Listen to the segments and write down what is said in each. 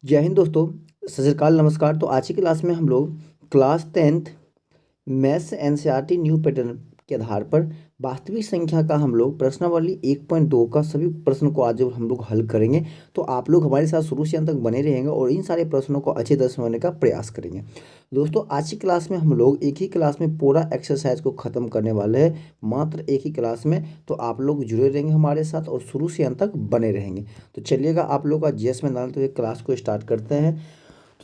जय हिंद दोस्तों। सत श्री अकाल, नमस्कार। तो आज की क्लास में हम लोग class 10th maths NCERT new pattern के आधार पर वास्तविक संख्या का हम लोग प्रश्नावली 1.2 का सभी प्रश्न को आज हम लोग हल करेंगे। तो आप लोग हमारे साथ शुरू से अंत तक बने रहेंगे और इन सारे प्रश्नों को अच्छे तरह से समझने का प्रयास करेंगे। दोस्तों, आज की क्लास में हम लोग एक ही क्लास में पूरा एक्सरसाइज को ख़त्म करने वाले हैं, मात्र एक ही क्लास में। तो आप लोग जुड़े रहेंगे हमारे साथ और शुरू से अंत तक बने रहेंगे। तो चलिएगा, आप लोग का जीएस में डालते हुए क्लास को स्टार्ट करते हैं।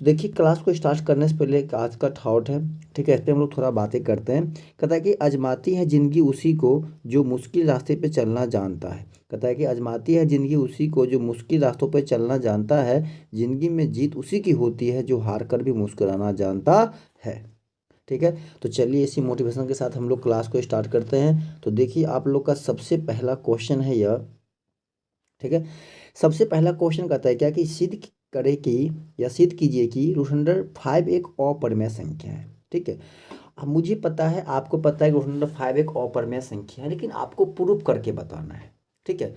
तो देखिए, क्लास को स्टार्ट करने से पहले एक आज का थॉट है, ठीक है, इस पर हम लोग थोड़ा बातें करते हैं। कहता है कि आजमाती है जिंदगी उसी को जो मुश्किल रास्ते पे चलना जानता है। कहता है कि आजमाती है जिंदगी उसी को जो मुश्किल रास्तों पे चलना जानता है। जिंदगी में जीत उसी की होती है जो हार कर भी मुस्कुराना जानता है। ठीक है, तो चलिए इसी मोटिवेशन के साथ हम लोग क्लास को स्टार्ट करते हैं। तो देखिए, आप लोग का सबसे पहला क्वेश्चन है यह। ठीक है, सबसे पहला क्वेश्चन कहता है क्या कि सिद्ध करे कि या सिद्ध कीजिए कि √5 एक अपरिमेय संख्या है। ठीक है, अब मुझे पता है, आपको पता है कि √5 एक अपरिमेय संख्या है, लेकिन आपको प्रूफ करके बताना है। ठीक है,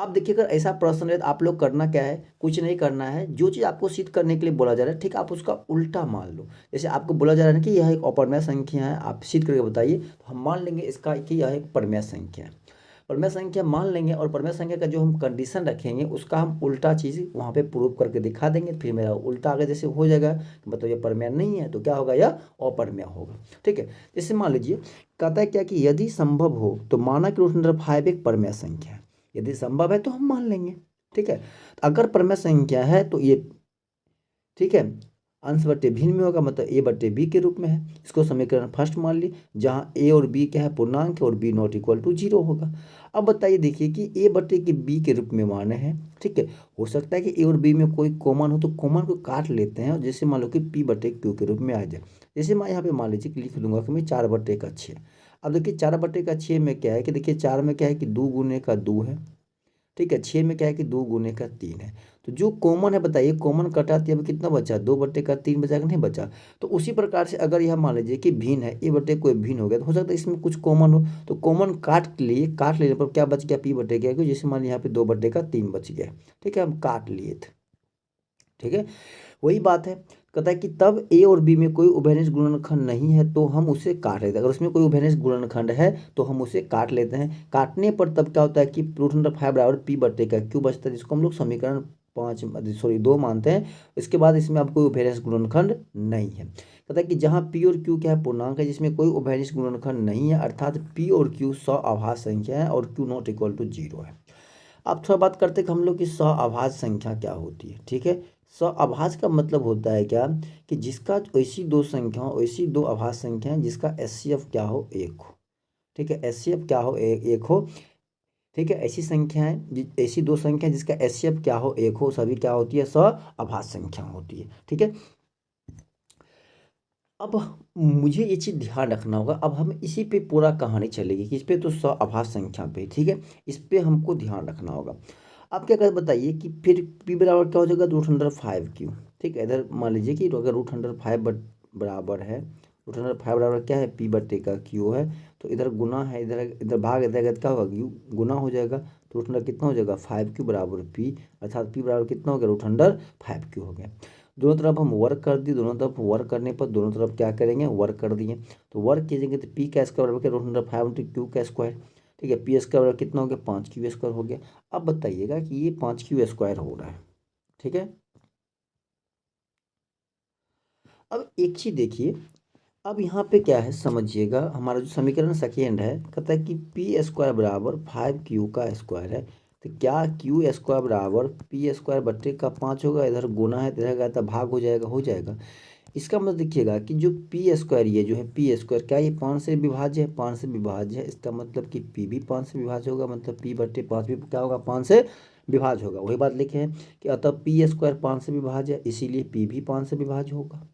अब देखिए, अगर ऐसा प्रश्न है तो आप लोग करना क्या है, कुछ नहीं करना है। जो चीज़ आपको सिद्ध करने के लिए बोला जा रहा है, ठीक है, आप उसका उल्टा मान लो। जैसे आपको बोला जा रहा है ना कि यह एक अपरिमेय संख्या है, आप सिद्ध करके बताइए, तो हम मान लेंगे इसका कि यह एक परिमेय संख्या है। परमेय संख्या मान लेंगे और परमेय संख्या का जो हम कंडीशन रखेंगे उसका हम उल्टा चीज़ वहाँ पे प्रूव करके दिखा देंगे। फिर मेरा उल्टा आगे जैसे हो जाएगा, मतलब ये परमेय नहीं है तो क्या होगा, यह अपरमेय होगा। ठीक है, जैसे मान लीजिए, कहता है क्या कि यदि संभव हो तो माना कि √5 एक परमेय संख्या है। यदि संभव है तो हम मान लेंगे। ठीक है, अगर परमेय संख्या है तो ये, ठीक है, अंश बट्टे भिन्न में होगा, मतलब ए बट्टे बी के रूप में है। इसको समीकरण फर्स्ट मान ली, जहाँ ए और बी क्या है, पूर्णांक है, और बी नॉट इक्वल टू 0 होगा। अब बताइए, देखिए कि ए बट्टे के बी के रूप में माने हैं। ठीक है, हो सकता है कि ए और बी में कोई कॉमन हो, तो कॉमन को काट लेते हैं, और जैसे मान लो कि पी बट्टे क्यू के रूप में आ जाए। जैसे मैं यहाँ पे मान लीजिए कि लिख दूंगा कि मैं 4/6। अब देखिए 4/6 में क्या है कि देखिए 4 में क्या है कि 2 गुने का 2 है। ठीक है, 6 में क्या है कि 2 गुने का 3 है। तो जो कॉमन है, बताइए कॉमन कटा दिया, अब कितना बचा, 2/3 बचा कि नहीं बचा। तो उसी प्रकार से अगर यह मान लीजिए कि भिन्न है, ए बटे कोई भिन्न हो गया, तो हो सकता है इसमें कुछ कॉमन हो, तो कॉमन काट लेने पर क्या बच गया, पी बटे क्या, जैसे मान लीजिए यहाँ पे 2/3 बच गया। ठीक है, हम काट लिए थे। ठीक है, वही बात है। कहता है कि तब ए और बी में कोई उभयनिष्ठ गुणनखंड नहीं है तो हम उसे काट लेते हैं। अगर उसमें कोई उभयनिष्ठ गुणनखंड है तो हम उसे काट लेते हैं। काटने पर तब क्या होता है कि √5 बराबर पी बटे का क्यू बचता है, जिसको हम लोग समीकरण 2 मानते हैं। इसके बाद इसमें अब कोई उभयनिष्ठ गुणनखंड नहीं है। कहता है कि जहाँ पी और क्यू क्या है, पूर्णांक है, जिसमें कोई उभयनिष्ठ गुणनखंड नहीं है, अर्थात पी और क्यू सआभाज्य संख्या है और क्यू नॉट इक्वल टू 0 है। अब थोड़ा बात करते हैं कि हम लोग की सआभाज्य संख्या क्या होती है। ठीक है, सआभाज्य का मतलब होता है क्या कि जिसका ऐसी दो संख्या हो, ऐसी दो अभाज्य संख्याएं जिसका एचसीएफ क्या हो, एक हो। ठीक है, एचसीएफ क्या हो, एक हो। ठीक है, ऐसी संख्याएं, ऐसी दो संख्या जिसका एचसीएफ क्या हो, एक हो, सभी क्या होती है, सआभाज्य संख्या होती है। ठीक है, अब मुझे ये चीज़ ध्यान रखना होगा। अब हम इसी पे पूरा कहानी चलेगी कि इस पे तो सआभाज्य संख्या पे, ठीक है, इस पे हमको ध्यान रखना होगा। अब क्या कर बताइए कि फिर पी बराबर क्या हो जाएगा, √5 क्यू। ठीक है, इधर मान लीजिए कि अगर √5 बराबर है, √5 बराबर क्या है, पी बट्टे का क्यू है। तो इधर गुना है, इधर इधर भाग, इधर क्या होगा, क्यू गुना हो जाएगा। तो √5 कितना हो जाएगा, 5 क्यू बराबर पी, अर्थात पी बराबर कितना हो गया, √5 क्यू हो गया। दोनों तरफ हम वर्क कर दिए, दोनों तरफ वर्क करने पर दोनों तरफ क्या करेंगे, वर्क कर दिए। तो वर्क कीजिएंगे तो पी का स्क्वायर बराबर क्या, √5 इंटू क्यू का स्क्वायर। ठीक है, पी स्क्वायर बराबर कितना हो गया, 5 क्यू स्क्वायर हो गया। अब बताइएगा कि ये 5 क्यू स्क्वायर हो रहा है। ठीक है, अब एक चीज देखिए, अब यहाँ पे क्या है समझिएगा, हमारा जो समीकरण सेकेंड है, कहता है कि पी स्क्वायर बराबर 5 क्यू का स्क्वायर है। तो क्या क्यू स्क्वायर बराबर पी स्क्वायर बट्टे का 5 होगा, इधर गुना है, इधर गया तो भाग हो जाएगा, हो जाएगा। इसका मतलब देखिएगा कि जो पी स्क्वायर, ये जो है पी स्क्वायर, क्या ये 5 से विभाज्य है, 5 से विभाज्य है। इसका मतलब कि पी भी 5 से विभाज्य होगा, मतलब पी बट्टे 5 भी क्या होगा, 5 से विभाज्य होगा। वही बात लिखे हैं कि अतः पी स्क्वायर 5 से विभाज्य है, इसीलिए पी भी 5 से विभाज्य होगा।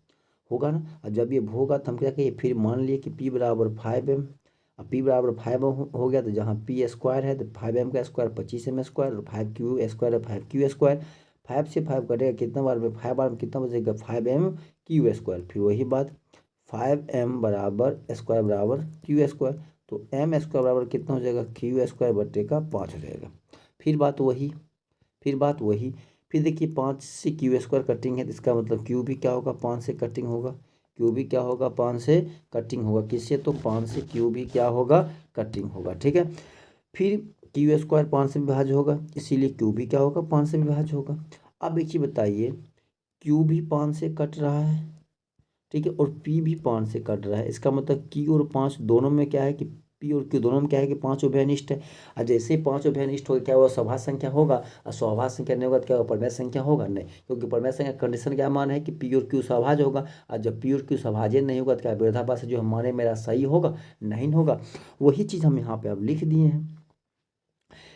होगा ना, और जब ये होगा तो हम क्या कहिए, फिर मान लिए कि पी बराबर 5m। अब पी बराबर 5m हो गया, तो जहाँ पी स्क्वायर है तो 5m का स्क्वायर 25m स्क्वायर, और 5 क्यू स्क्वायर है 5 क्यू स्क्वायर। 5 से 5 कटेगा, कितना बार में 5 बार में कितना बचेगा, 5m क्यू स्क्वायर। फिर वही बात, 5m बराबर स्क्वायर बराबर क्यू स्क्वायर। तो m स्क्वायर बराबर कितना हो जाएगा, क्यू स्क्वायर बट्टे का 5 हो जाएगा। फिर बात वही, फिर बात वही, फिर देखिए 5 से क्यू स्क्वायर कटिंग है, तो इसका मतलब क्यू भी क्या होगा, 5 से कटिंग होगा, क्यू भी क्या होगा, 5 से कटिंग होगा। किससे, तो 5 से क्यू भी क्या होगा, कटिंग होगा। ठीक है, फिर क्यू स्क्वायर 5 से विभाज्य होगा, इसीलिए क्यू भी क्या होगा, 5 से विभाज्य होगा। अब एक चीज बताइए, क्यू भी 5 से कट रहा है, ठीक है, और पी भी 5 से कट रहा है, इसका मतलब क्यू और 5 दोनों में क्या है कि पी और क्यू दोनों में क्या है कि 5 उभयनिष्ठ है। और जैसे ही 5 उभयनिष्ठ होगा क्या होगा, सौभाज्य संख्या होगा, और सौभाज्य संख्या नहीं होगा तो क्या होगा, परमेय संख्या होगा नहीं, क्योंकि परमेय संख्या कंडीशन क्या मान है कि पी और क्यू सौभाज्य होगा। और जब पी और क्यू सौभाज्य नहीं होगा तो क्या विरोधाभास जो हम माने मेरा सही होगा, नहीं होगा। वही चीज़ हम यहाँ पे अब लिख दिए हैं,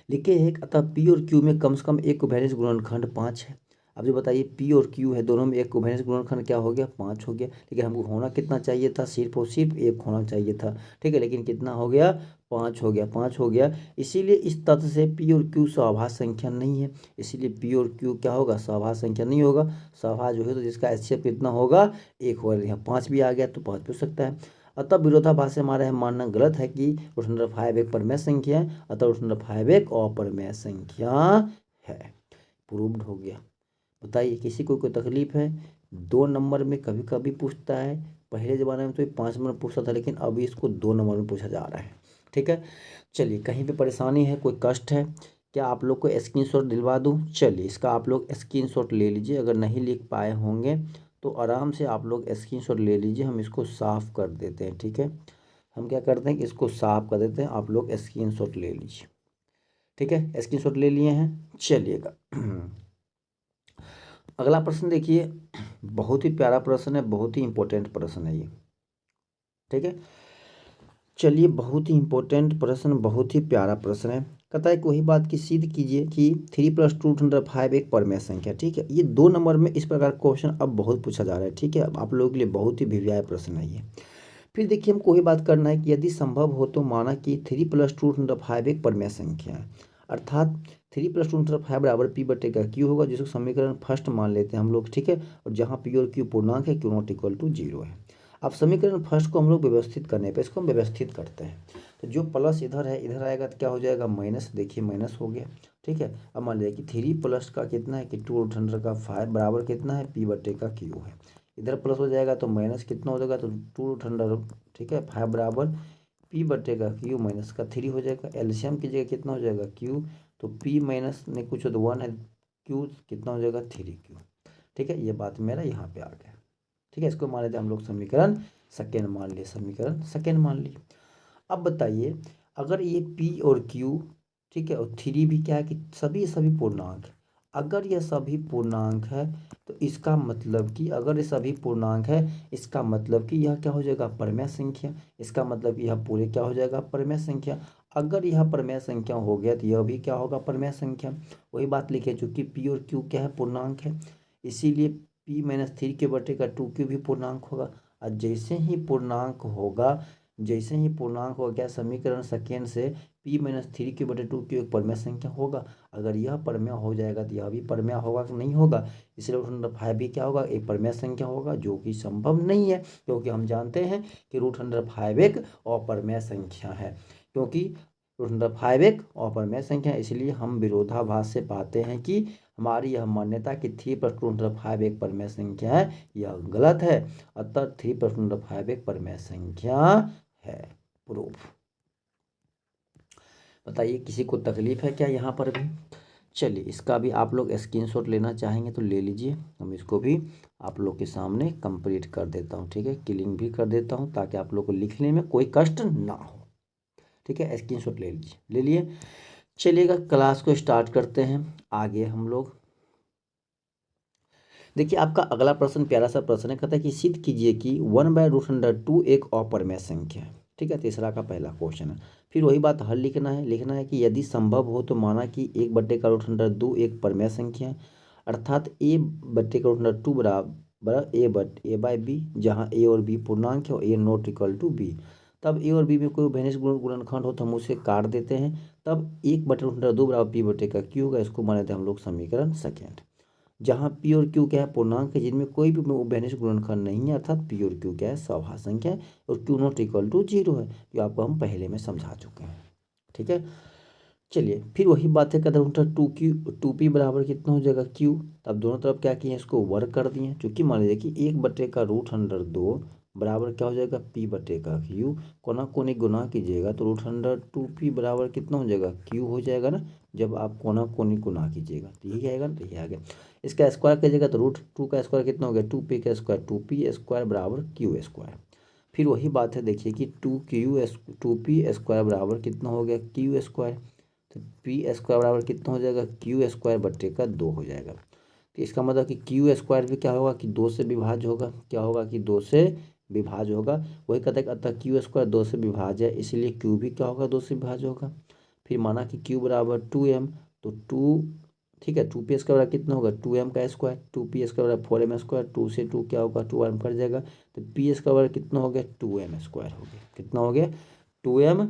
लिखे है। अतः पी और क्यू में कम से कम एक उभयनिष्ठ गुणनखंड 5 है। अब जो बताइए पी और क्यू है, दोनों में एक उभयनिष्ठ गुणनखंड क्या हो गया, 5 हो गया। लेकिन हमको होना कितना चाहिए था, सिर्फ और सिर्फ एक होना चाहिए था। ठीक है, लेकिन कितना हो गया, 5 हो गया, 5 हो गया। इसीलिए इस तथ्य से पी और क्यू सौभाज्य संख्या नहीं है, इसीलिए पी और क्यू क्या होगा, सौभाज्य संख्या नहीं होगा। सौभाज्य है तो जिसका एचसीएफ कितना होगा, 1 होगा। यहाँ 5 भी आ गया तो 5 भी हो सकता है। अतः विरोधाभास से हमारा यह मानना गलत है कि रूट अंडर 5 एक परमेय संख्या है, अतः रूट अंडर 5 एक अपरमेय संख्या है। प्रूव्ड हो गया। बताइए किसी को कोई तकलीफ है, 2 नंबर में कभी कभी पूछता है, पहले ज़माने में तो ये 5 नंबर पूछता था, लेकिन अभी इसको 2 नंबर में पूछा जा रहा है। ठीक है, चलिए कहीं पे परेशानी है, कोई कष्ट है क्या, आप लोग को स्क्रीनशॉट दिलवा दूँ। चलिए इसका आप लोग स्क्रीनशॉट ले लीजिए, अगर नहीं लिख पाए होंगे तो आराम से आप लोग स्क्रीनशॉट ले लीजिए, हम इसको साफ़ कर देते हैं। ठीक है, हम क्या करते हैं कि इसको साफ़ कर देते हैं, आप लोग स्क्रीनशॉट ले लीजिए। ठीक है, स्क्रीनशॉट ले लिए हैं, चलिएगा। अगला प्रश्न देखिए, बहुत ही प्यारा प्रश्न है, बहुत ही इंपॉर्टेंट प्रश्न है ये। ठीक है, चलिए बहुत ही इंपॉर्टेंट प्रश्न, बहुत ही प्यारा प्रश्न है। कहता है कि वही बात की सिद्ध कीजिए कि 3 + 2/5 एक परमेय संख्या। ठीक है, ये 2 नंबर में इस प्रकार क्वेश्चन अब बहुत पूछा जा रहा है। ठीक है, अब आप लोगों के लिए बहुत ही भिड़ाया प्रश्न है ये। फिर देखिए हमको वही बात करना है कि यदि संभव हो तो माना कि 3 + 2/5 एक परमेय संख्या है, अर्थात 3 + 2/5 बराबर पी बटे का क्यू होगा, जिसको समीकरण फर्स्ट मान लेते हैं हम लोग। ठीक है, और जहाँ पी और क्यू पूर्णांक है, क्यू नॉट इक्वल टू 0 है। अब समीकरण फर्स्ट को हम लोग व्यवस्थित करने पे इसको हम व्यवस्थित करते हैं, तो जो प्लस इधर है इधर आएगा तो क्या हो जाएगा, माइनस। देखिए माइनस हो गया। ठीक है, अब मान लीजिए कि 3 प्लस का कितना है कि 2√5 बराबर कितना है, पी बटे का क्यू है। इधर प्लस हो जाएगा तो माइनस कितना हो जाएगा, तो 2√5, ठीक है, 5 बराबर पी बटे का क्यू माइनस का 3 हो जाएगा। एलसीएम की जगह कितना हो जाएगा, क्यू, तो पी माइनस नहीं कुछ हो तो 1 है, क्यू कितना हो जाएगा, 3 क्यू। ठीक है, ये बात मेरा यहाँ पे आ गया। ठीक है, इसको मान लेते हैं हम लोग समीकरण सेकेंड मान लिए, समीकरण सेकेंड मान लिए। अब बताइए अगर ये पी और क्यू, ठीक है, और 3 भी क्या है कि सभी पूर्णांक, अगर ये सभी पूर्णांक है तो इसका मतलब कि अगर ये सभी पूर्णांक है, इसका मतलब कि यह क्या हो जाएगा, परमेय संख्या। इसका मतलब यह पूरे क्या हो जाएगा, परमेय संख्या। अगर यह परमेय संख्या हो गया तो यह भी क्या होगा, परमेय संख्या। वही बात लिखे, चूंकि पी और क्यू क्या है, पूर्णांक है, इसीलिए p-3 के बटे का 2q भी पूर्णांक होगा। और जैसे ही पूर्णांक हो गया, समीकरण सेकेंड से p-3 के बटे 2q एक परमेय संख्या होगा। अगर यह परमेय हो जाएगा तो यह भी परमेय होगा कि नहीं होगा, इसलिए √5 भी क्या होगा, एक परमेय संख्या होगा, जो कि संभव नहीं है, क्योंकि हम जानते हैं कि √5 एक अपरमेय संख्या है, क्योंकि √5 एक अपरमेय संख्या है। इसलिए हम विरोधाभास से पाते हैं कि हमारी यह मान्यता कि 3 + 2/5 एक परमेय संख्या है, यह गलत है। अतः 3 + 2/5 एक परमेय संख्या है। प्रूफ। बताइए किसी को तकलीफ है क्या यहाँ पर भी। चलिए इसका भी आप लोग स्क्रीनशॉट लेना चाहेंगे तो ले लीजिए, हम इसको भी आप लोग के सामने कंप्लीट कर देता हूँ। ठीक है, क्लिंग भी कर देता हूँ ताकि आप लोग को लिखने में कोई कष्ट ना हो। ठीक है, स्क्रीनशॉट ले लीजिए, ले लिए। चलिएगा क्लास को स्टार्ट करते हैं आगे हम लोग। देखिए आपका अगला प्रश्न प्यारा सा प्रश्न है, कहता है कि सिद्ध कीजिए कि 1/√2 एक अपरमेय संख्या है। ठीक है, तीसरा का पहला क्वेश्चन है। फिर वही बात हल लिखना है कि यदि संभव हो तो माना कि 1/√2 एक परमेय संख्या है, अर्थात a/√2 बराबर a/b, जहाँ a और b पूर्णांक है और a not equal to b। तब a और b में कोई उभयनिष्ठ गुणनखंड हो तो हम उसे काट देते हैं, तब 1/√2 बराबर p बटे का q होगा। इसको मान लेते हैं हम लोग समीकरण सेकेंड, जहाँ पी और क्यू क्या है, पूर्णांक है, जिनमें कोई भी उभयनिष्ठ गुणनखंड नहीं है, अर्थात पी और क्यू क्या है, सौभाज्य संख्या है, और क्यू नॉट इक्वल टू 0 है, जो आपको हम पहले में समझा चुके हैं। ठीक है, चलिए फिर वही बात है, कहते हैं टू क्यू टू पी बराबर कितना हो जाएगा क्यू। अब दोनों तरफ क्या किए हैं, इसको वर्क कर दिए हैं, चूंकि मान लीजिए कि 1/√2 बराबर क्या हो जाएगा p/का क्यू। कोना कोनी गुना कीजिएगा तो √2p बराबर कितना हो जाएगा क्यू हो जाएगा ना, जब आप कोना कोनी गुना कीजिएगा तो यही आएगा ना, तो यही आ गया। इसका स्क्वायर कीजिएगा तो √2 का स्क्वायर कितना हो गया 2p का स्क्वायर, 2p² बराबर q²। फिर वही बात है, देखिए कि 2p² बराबर कितना हो गया q²। तो p² बराबर कितना हो जाएगा q²/2 हो जाएगा। तो इसका मतलब कि q² भी क्या होगा कि 2 से विभाज्य होगा, क्या होगा कि 2 से विभाज्य होगा। वही कहता है कि अतः q² 2 से विभाज्य है, इसीलिए q भी क्या होगा 2 से विभाज्य होगा। फिर माना कि q बराबर 2m, तो 2 ठीक है 2p² बराबर कितना होगा 2m का स्क्वायर, 2p² बराबर 4m², 2 से 2 क्या होगा 2m कट जाएगा, तो p² बराबर कितना हो गया 2m² हो गया। कितना हो गया 2m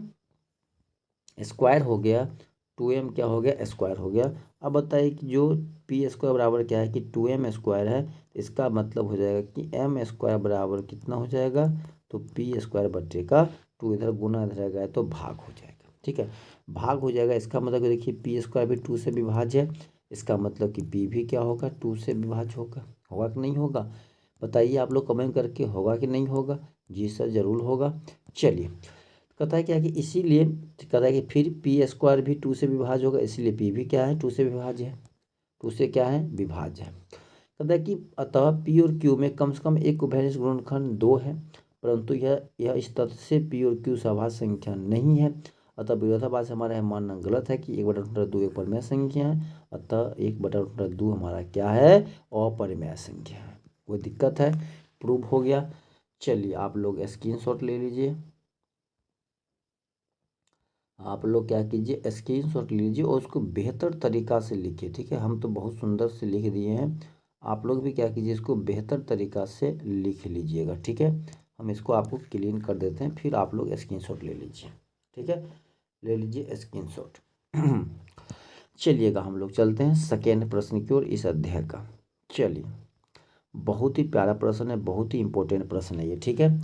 स्क्वायर हो गया, 2m क्या हो गया स्क्वायर हो गया। अब बताइए कि जो p² बराबर क्या है कि 2m² है, इसका मतलब हो जाएगा कि m² बराबर कितना हो जाएगा, तो p²/2 इधर गुना इधर आ गया तो भाग हो जाएगा। ठीक है, भाग हो जाएगा, इसका मतलब कि देखिए p² भी 2 से विभाज्य है, इसका मतलब कि p भी क्या होगा 2 से विभाज्य होगा। होगा कि नहीं होगा, बताइए आप लोग कमेंट करके, होगा कि नहीं होगा। जी सर जरूर होगा। चलिए कहता है क्या कि इसीलिए कहता है कि फिर p² भी 2 से विभाज्य होगा, इसीलिए p भी क्या है 2 से विभाज्य है, 2 से क्या है विभाज्य है। कहता है कि अतः p और q में कम से कम एक उभयनिष्ठ गुणनखंड 2 है, परंतु यह इस तथ्य से p और q सहभाज्य संख्या नहीं है। अतः विरोधाभास हमारा यह मानना गलत है कि 1/√2 एक परिमेय संख्या है, अतः 1/√2 हमारा क्या है अपरिमेय संख्या है। कोई दिक्कत है, प्रूव हो गया। चलिए आप लोग स्क्रीनशॉट ले लीजिए, आप लोग क्या कीजिए स्क्रीनशॉट लीजिए और उसको बेहतर तरीका से लिखिए। ठीक है, हम तो बहुत सुंदर से लिख दिए हैं, आप लोग भी क्या कीजिए इसको बेहतर तरीका से लिख लीजिएगा। ठीक है, हम इसको आपको क्लीन कर देते हैं, फिर आप लोग स्क्रीनशॉट ले लीजिए। ठीक है, ले लीजिए स्क्रीनशॉट। चलिएगा हम लोग चलते हैं सेकेंड प्रश्न की ओर इस अध्याय का। चलिए बहुत ही प्यारा प्रश्न है, बहुत ही इंपॉर्टेंट प्रश्न है ये। ठीक है,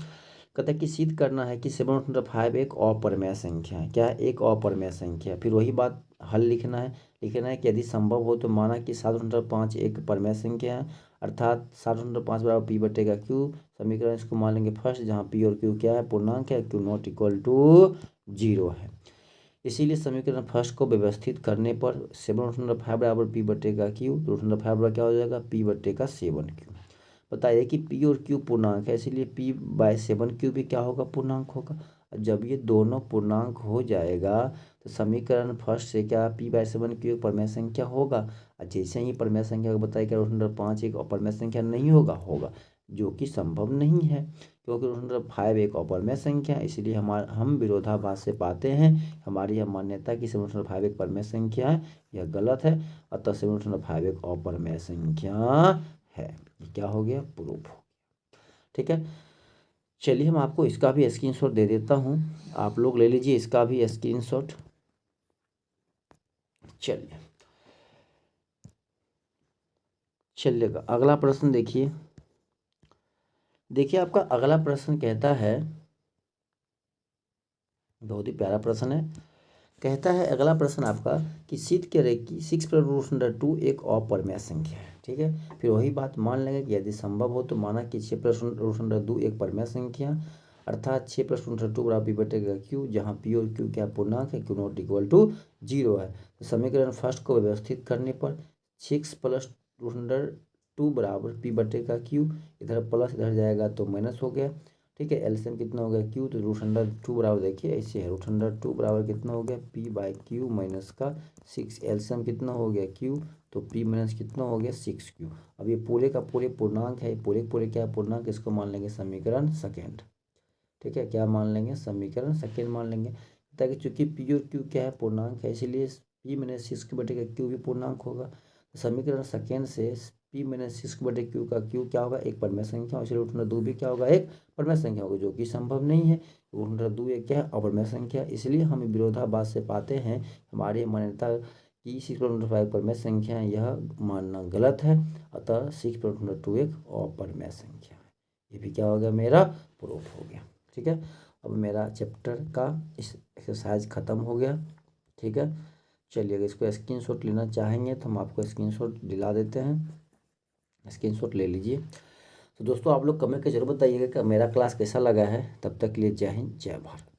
कहता है कि सिद्ध करना है कि 7/5 एक अपरिमेय संख्या है। क्या है, एक अपरिमेय संख्या है। फिर वही बात हल लिखना है, लिखना है कि यदि संभव हो तो माना कि 7/5 एक परिमेय संख्या है, अर्थात 7/5 बराबर p/q। समीकरण इसको मान लेंगे फर्स्ट, जहाँ p और q क्या है पूर्णांक है, q ≠ 0 है। इसीलिए समीकरण फर्स्ट को व्यवस्थित करने पर 7/5 बराबर p/q, तो √5 बराबर क्या हो जाएगा p/7q। बताइए कि p और q पूर्णांक है, इसीलिए p/7q भी क्या होगा पूर्णांक होगा। जब ये दोनों पूर्णांक हो जाएगा तो समीकरण फर्स्ट से क्या p/7q एक परिमेय संख्या होगा। और जैसे ही परिमेय संख्या को बताइए क्या √5 एक अपरिमेय संख्या नहीं होगा, होगा, जो कि संभव नहीं है क्योंकि √5 एक अपरिमेय संख्या है। इसलिए हम विरोधाभास से पाते हैं हमारी यह मान्यता कि 7/5 एक परिमेय संख्या है, यह गलत है। अतः 7/5 एक अपरिमेय संख्या है। ये क्या हो गया प्रूफ हो गया। ठीक है, चलिए हम आपको इसका भी स्क्रीनशॉट दे देता हूँ, आप लोग ले लीजिए इसका भी स्क्रीनशॉट। चलिए चलिएगा अगला प्रश्न देखिए। देखिए आपका अगला प्रश्न कहता है, बहुत ही प्यारा प्रश्न है। कहता है अगला प्रश्न आपका कि सिद्ध करें कि 6/√2 एक अपरिमेय संख्या है। ठीक है, फिर वही बात मान लेंगे कि यदि संभव हो तो माना कि 6/√2 एक परिमेय संख्या, अर्थात 6+√2 बराबर p/q, जहाँ p और q क्या पूर्णांक है, q ≠ 0 है। तो समीकरण फर्स्ट को व्यवस्थित करने पर 6+√2 बराबर p/q, इधर प्लस इधर जाएगा तो माइनस हो गया। ठीक है, एलसीएम कितना हो गया q, तो √2 बराबर देखिए ऐसे है, √2 बराबर कितना हो गया p/q माइनस का 6। एलसीएम कितना हो गया q, तो p माइनस कितना हो गया 6q। अब ये पूरे का पूरे पूर्णांक है, पूरे पूरे क्या पूर्णांक, इसको मान लेंगे समीकरण सेकेंड। ठीक है, क्या मान लेंगे समीकरण सेकेंड मान लेंगे, ताकि चूंकि p और q क्या है पूर्णांक है, इसलिए p माइनस 6/q भी पूर्णांक होगा। तो समीकरण सेकेंड से p माइनस 6/q का q क्या होगा एक परिमेय संख्या, और इसलिए √2 भी क्या होगा एक परिमेय संख्या होगा, जो कि संभव नहीं है। √2 एक क्या है अपरिमेय संख्या, इसलिए हम विरोधाभास से पाते हैं हमारी मान्यता कि 6/5 परिमेय संख्या है, यह मानना गलत है। अतः 6/2 एक अपरिमेय संख्या है। ये भी क्या हो गया मेरा प्रूफ हो गया। ठीक है, अब मेरा चैप्टर का इस एक्सरसाइज ख़त्म हो गया। ठीक है, चलिए, अगर इसको स्क्रीनशॉट लेना चाहेंगे तो हम आपको स्क्रीनशॉट दिला देते हैं, स्क्रीनशॉट ले लीजिए। तो दोस्तों आप लोग कमेंट के जरूर बताइएगा कि मेरा क्लास कैसा लगा है। तब तक के लिए जय हिंद, जय भारत।